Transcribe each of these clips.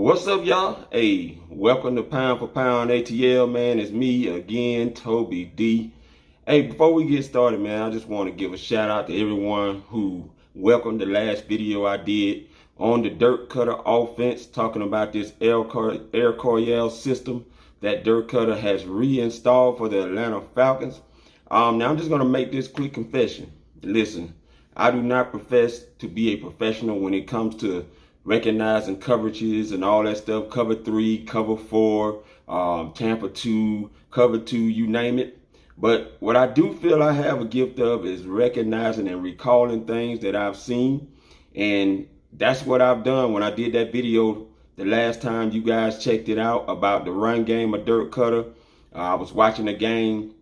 What's up, y'all? Hey, welcome to Pound for Pound ATL, man. It's me again, Toby D. Hey, before we get started, man, I just want to give a shout out to everyone who welcomed the last video I did on the Dirk Koetter offense, talking about this air coil system that Dirk Koetter has reinstalled for the Atlanta Falcons. Now I'm just going to make this quick confession. Listen, I do not profess to be a professional when it comes to recognizing coverages and all that stuff. Cover 3, cover 4, Tampa 2, cover 2, you name it. But what I do feel I have a gift of is recognizing and recalling things that I've seen. And that's what I've done when I did that video the last time you guys checked it out about the run game of Dirk Koetter. I was watching the game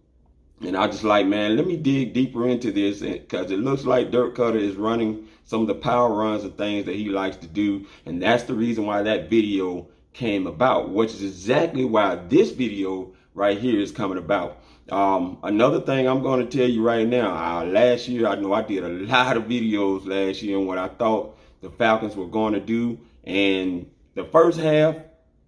and I just like, man, let me dig deeper into this, because it looks like Dirk Koetter is running some of the power runs and things that he likes to do. And that's the reason why that video came about, which is exactly why this video right here is coming about. Another thing I'm going to tell you right now, last year, I know I did a lot of videos last year on what I thought the Falcons were going to do. And the first half,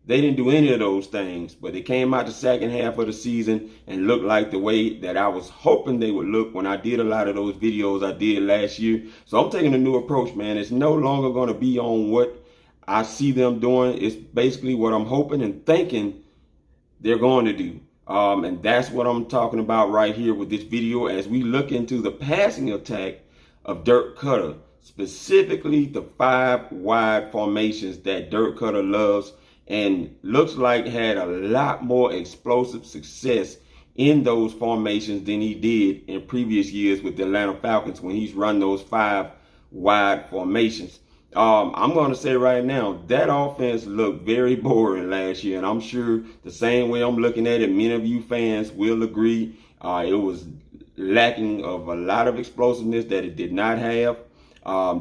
they didn't do any of those things, but they came out the second half of the season and looked like the way that I was hoping they would look when I did a lot of those videos I did last year. So I'm taking a new approach, man. It's no longer going to be on what I see them doing. It's basically what I'm hoping and thinking they're going to do. And that's what I'm talking about right here with this video as we look into the passing attack of Dirk Koetter, specifically the 5 wide formations that Dirk Koetter loves and looks like had a lot more explosive success in those formations than he did in previous years with the Atlanta Falcons when he's run those 5 wide formations. I'm going to say right now, that offense looked very boring last year, and I'm sure the same way I'm looking at it, many of you fans will agree. It was lacking of a lot of explosiveness that it did not have.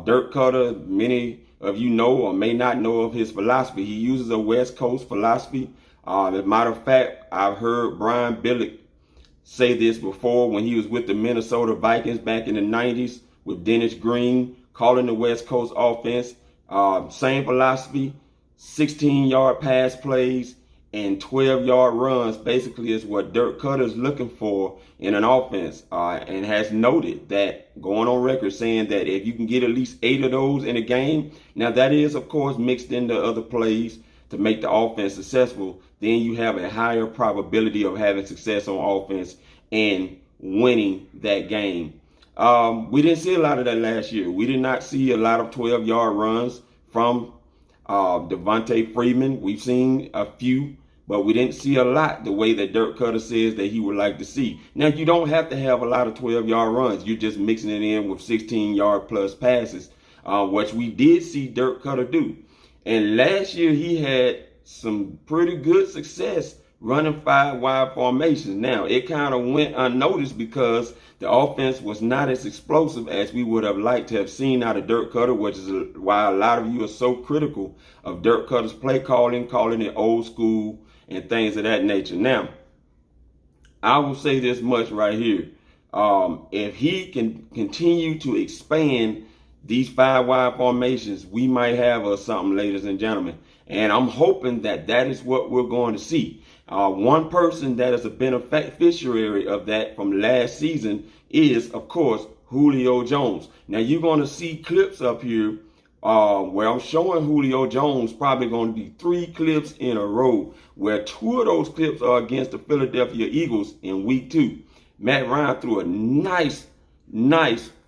Dirk Koetter, many of you know or may not know of his philosophy. He uses a West Coast philosophy. As a matter of fact, I've heard Brian Billick say this before when he was with the Minnesota Vikings back in the 90s with Dennis Green, calling the West Coast offense. Same philosophy, 16-yard pass plays and 12-yard runs basically is what Dirk Koetter is looking for in an offense, and has noted that, going on record saying that if you can get at least 8 of those in a game, now that is of course mixed into other plays to make the offense successful, then you have a higher probability of having success on offense and winning that game. We didn't see a lot of that last year. We did not see a lot of 12-yard runs from Devontae Freeman. We've seen a few, but we didn't see a lot the way that Dirk Koetter says that he would like to see. Now, you don't have to have a lot of 12-yard runs. You're just mixing it in with 16-yard plus passes, which we did see Dirk Koetter do. And last year, he had some pretty good success running 5 wide formations. Now, it kind of went unnoticed because the offense was not as explosive as we would have liked to have seen out of Dirk Koetter, which is why a lot of you are so critical of Dirk Koetter's play calling it old school and things of that nature. Now, I will say this much right here. If he can continue to expand these 5 wide formations, we might have something, ladies and gentlemen. And I'm hoping that that is what we're going to see. One person that is a beneficiary of that from last season is, of course, Julio Jones. Now, you're going to see clips up here where I'm showing Julio Jones, probably going to be 3 clips in a row, where 2 of those clips are against the Philadelphia Eagles in week 2. Matt Ryan threw a nice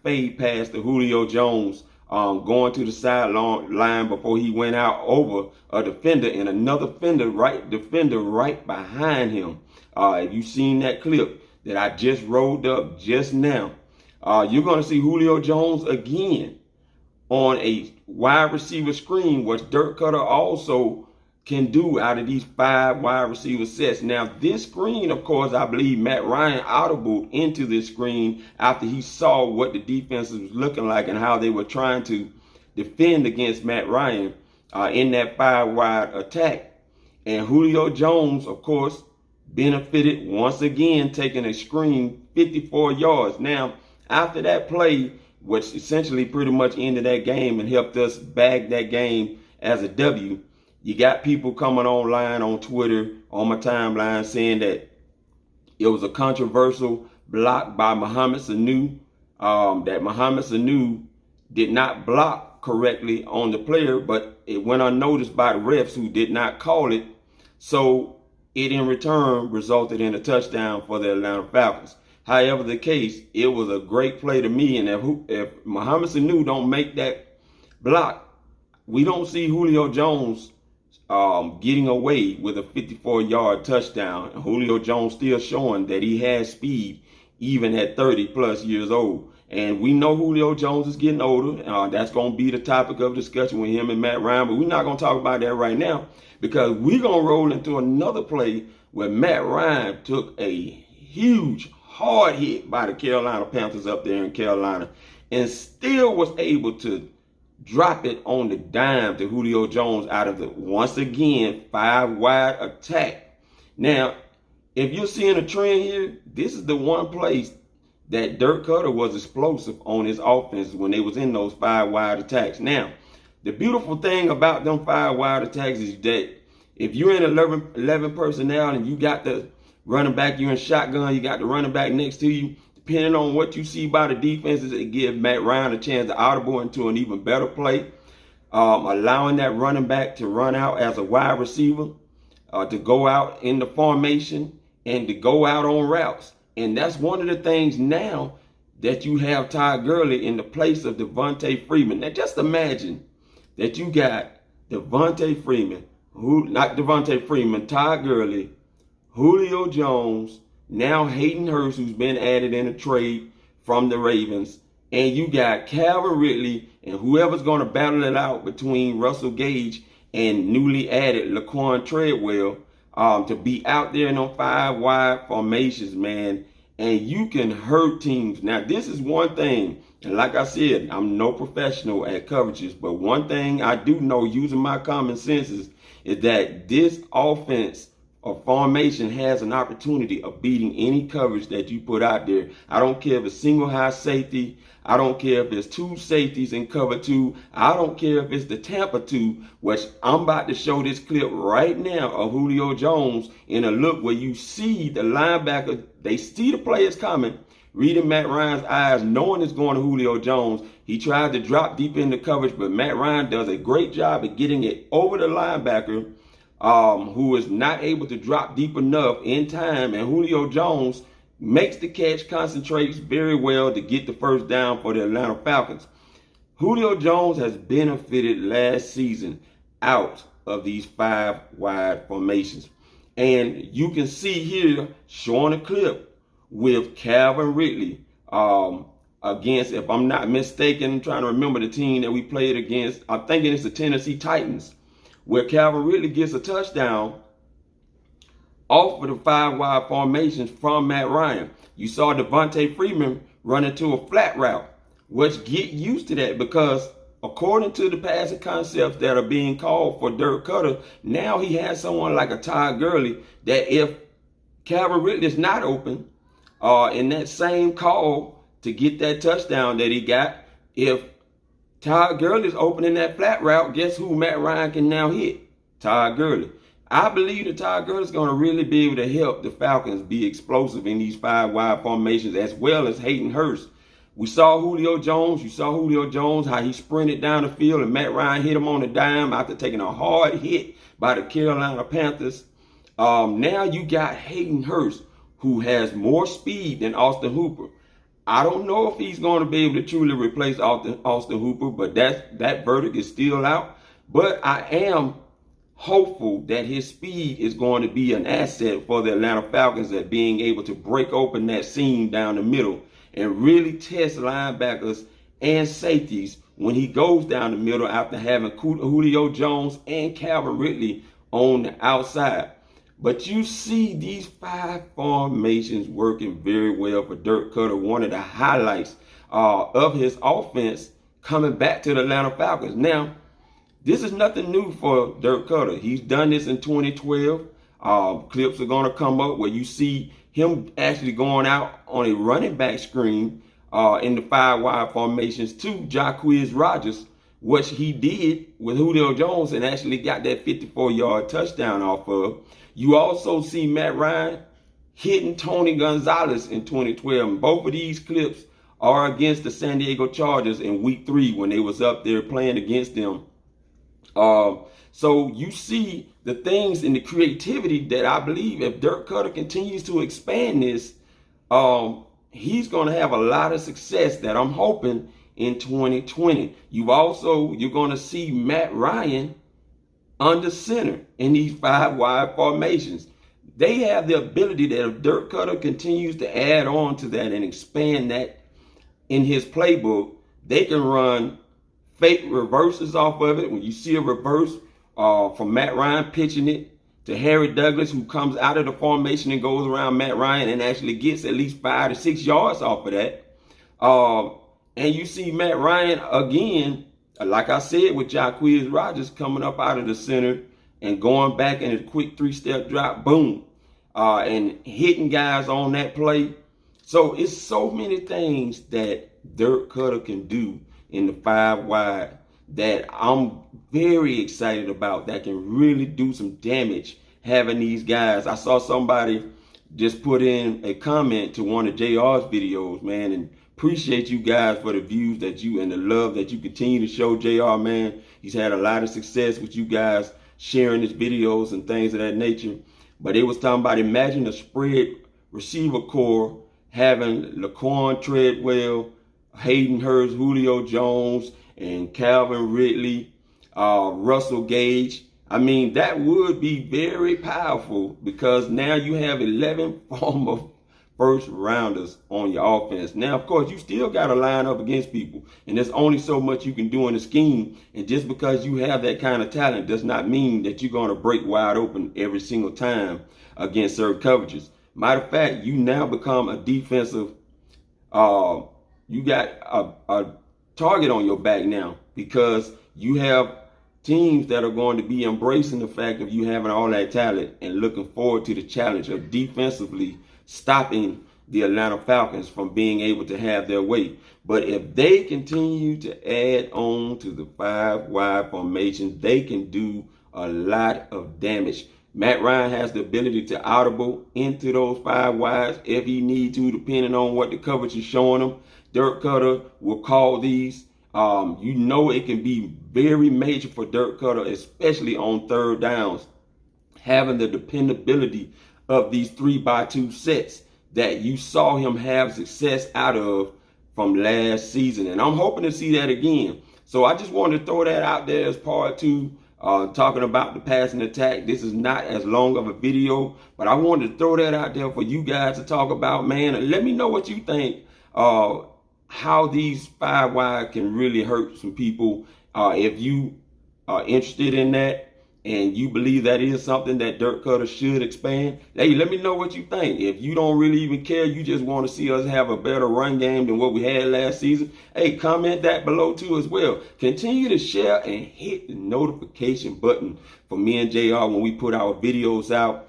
fade pass to Julio Jones, going to the sideline before he went out over a defender, and another defender right behind him. If you've seen that clip that I just rolled up just now, you're going to see Julio Jones again on a wide receiver screen, which Dirk Koetter also can do out of these 5 wide receiver sets. Now, this screen, of course, I believe Matt Ryan audibled into this screen after he saw what the defense was looking like and how they were trying to defend against Matt Ryan in that 5 wide attack. And Julio Jones, of course, benefited once again, taking a screen 54 yards. Now, after that play, which essentially pretty much ended that game and helped us bag that game as a W, You got people coming online on Twitter, on my timeline, saying that it was a controversial block by Mohamed Sanu, that Mohamed Sanu did not block correctly on the player, but it went unnoticed by the refs who did not call it. So it in return resulted in a touchdown for the Atlanta Falcons. However the case, it was a great play to me, and if Mohamed Sanu don't make that block, we don't see Julio Jones getting away with a 54-yard touchdown. Julio Jones still showing that he has speed even at 30 plus years old. And we know Julio Jones is getting older. That's going to be the topic of discussion with him and Matt Ryan. But we're not going to talk about that right now, because we're going to roll into another play where Matt Ryan took a huge, hard hit by the Carolina Panthers up there in Carolina and still was able to drop it on the dime to Julio Jones out of the, once again, 5-wide attack. Now, if you're seeing a trend here, this is the one place that Dirk Koetter was explosive on his offense when they was in those 5-wide attacks. Now, the beautiful thing about them 5-wide attacks is that if you're in 11 personnel and you got the running back, you're in shotgun, you got the running back next to you, depending on what you see by the defenses, it gives Matt Ryan a chance to audible into an even better play, allowing that running back to run out as a wide receiver, to go out in the formation, and to go out on routes. And that's one of the things now that you have Todd Gurley in the place of Devontae Freeman. Now just imagine that you got Devontae Freeman, Todd Gurley, Julio Jones, now Hayden Hurst, who's been added in a trade from the Ravens, and you got Calvin Ridley and whoever's going to battle it out between Russell Gage and newly added Laquon Treadwell, to be out there in those 5-wide formations, man, and you can hurt teams. Now, this is one thing, and like I said, I'm no professional at coverages, but one thing I do know using my common senses is that this offense or formation has an opportunity of beating any coverage that you put out there. I don't care if it's single high safety. I don't care if it's 2 safeties in cover 2. I don't care if it's the Tampa 2, which I'm about to show this clip right now of Julio Jones in a look where you see the linebacker, they see the players coming, reading Matt Ryan's eyes, knowing it's going to Julio Jones. He tried to drop deep into coverage, but Matt Ryan does a great job at getting it over the linebacker, who is not able to drop deep enough in time, and Julio Jones makes the catch, concentrates very well to get the first down for the Atlanta Falcons. Julio Jones has benefited last season out of these 5-wide formations. And you can see here, showing a clip with Calvin Ridley against, if I'm not mistaken, I'm trying to remember the team that we played against. I'm thinking it's the Tennessee Titans, where Calvin Ridley gets a touchdown off of the 5-wide formations from Matt Ryan. You saw Devontae Freeman run into a flat route, which get used to that, because according to the passing concepts that are being called for Dirk Koetter, now he has someone like a Todd Gurley that if Calvin Ridley is not open, in that same call to get that touchdown that he got, if Todd Gurley is opening that flat route, guess who Matt Ryan can now hit? Todd Gurley. I believe that Todd Gurley is going to really be able to help the Falcons be explosive in these 5-wide formations, as well as Hayden Hurst. We saw Julio Jones. You saw Julio Jones, how he sprinted down the field, and Matt Ryan hit him on the dime after taking a hard hit by the Carolina Panthers. Now you got Hayden Hurst, who has more speed than Austin Hooper. I don't know if he's going to be able to truly replace Austin Hooper, but that verdict is still out. But I am hopeful that his speed is going to be an asset for the Atlanta Falcons at being able to break open that seam down the middle and really test linebackers and safeties when he goes down the middle after having Julio Jones and Calvin Ridley on the outside. But you see these 5 formations working very well for Dirk Koetter, one of the highlights of his offense coming back to the Atlanta Falcons. Now, this is nothing new for Dirk Koetter. He's done this in 2012. Clips are going to come up where you see him actually going out on a running back screen in the 5-wide formations to Jacquizz Rodgers, what he did with Julio Jones and actually got that 54-yard touchdown off of. You also see Matt Ryan hitting Tony Gonzalez in 2012. And both of these clips are against the San Diego Chargers in week 3 when they was up there playing against them. So you see the things and the creativity that I believe if Dirk Koetter continues to expand this, he's going to have a lot of success that I'm hoping in 2020. You're going to see Matt Ryan under center in these 5 wide formations. They have the ability that if Dirk Koetter continues to add on to that and expand that in his playbook, they can run fake reverses off of it. When you see a reverse from Matt Ryan pitching it to Harry Douglas, who comes out of the formation and goes around Matt Ryan and actually gets at least 5 to 6 yards off of that. And you see Matt Ryan again, like I said, with Jacquizz Rodgers coming up out of the center and going back in a quick 3-step drop, boom, and hitting guys on that play. So it's so many things that Dirk Koetter can do in the 5 wide that I'm very excited about, that can really do some damage having these guys. I saw somebody just put in a comment to one of JR's videos, man, and appreciate you guys for the views that you and the love that you continue to show JR, man. He's had a lot of success with you guys sharing his videos and things of that nature. But it was talking about, imagine a spread receiver core having Laquon Treadwell, Hayden Hurst, Julio Jones, and Calvin Ridley, Russell Gage. I mean, that would be very powerful because now you have 11 former first rounders on your offense. Now, of course, you still got to line up against people, and there's only so much you can do in the scheme. And just because you have that kind of talent does not mean that you're going to break wide open every single time against certain coverages. Matter of fact, you now become a defensive, you got a target on your back now because you have teams that are going to be embracing the fact of you having all that talent and looking forward to the challenge of defensively stopping the Atlanta Falcons from being able to have their way. But if they continue to add on to the 5 wide formation, they can do a lot of damage. Matt Ryan has the ability to audible into those 5 wides if he needs to, depending on what the coverage is showing him. Dirk Koetter will call these. You know it can be very major for Dirk Koetter, especially on 3rd downs, having the dependability of these 3x2 sets that you saw him have success out of from last season. And I'm hoping to see that again. So I just wanted to throw that out there as part 2, talking about the passing attack. This is not as long of a video, but I wanted to throw that out there for you guys to talk about, man. And let me know what you think, how these 5 wide can really hurt some people. If you are interested in that and you believe that is something that Dirk Koetter should expand, hey, let me know what you think. If you don't really even care, you just want to see us have a better run game than what we had last season, hey, comment that below too as well. Continue to share and hit the notification button for me and JR when we put our videos out.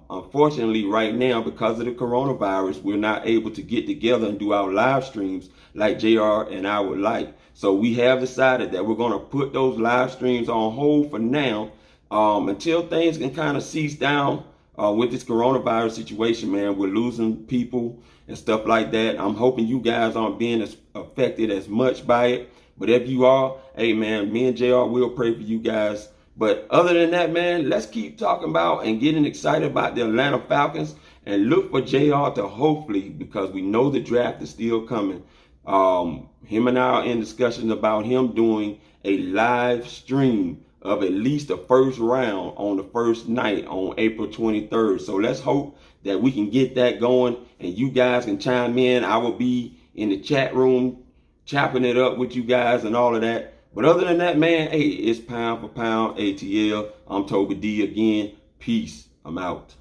Unfortunately, right now, because of the coronavirus, we're not able to get together and do our live streams like JR and I would like. So we have decided that we're going to put those live streams on hold for now, until things can kind of cease down with this coronavirus situation, man. We're losing people and stuff like that. I'm hoping you guys aren't being as affected as much by it. But if you are, hey, man, me and JR will pray for you guys. But other than that, man, let's keep talking about and getting excited about the Atlanta Falcons and look for JR to hopefully, because we know the draft is still coming. Him and I are in discussions about him doing a live stream of at least the 1st round on the 1st night on April 23rd. So let's hope that we can get that going and you guys can chime in. I will be in the chat room chopping it up with you guys and all of that. But other than that, man, hey, it's pound for pound ATL. I'm Toby D again. Peace. I'm out.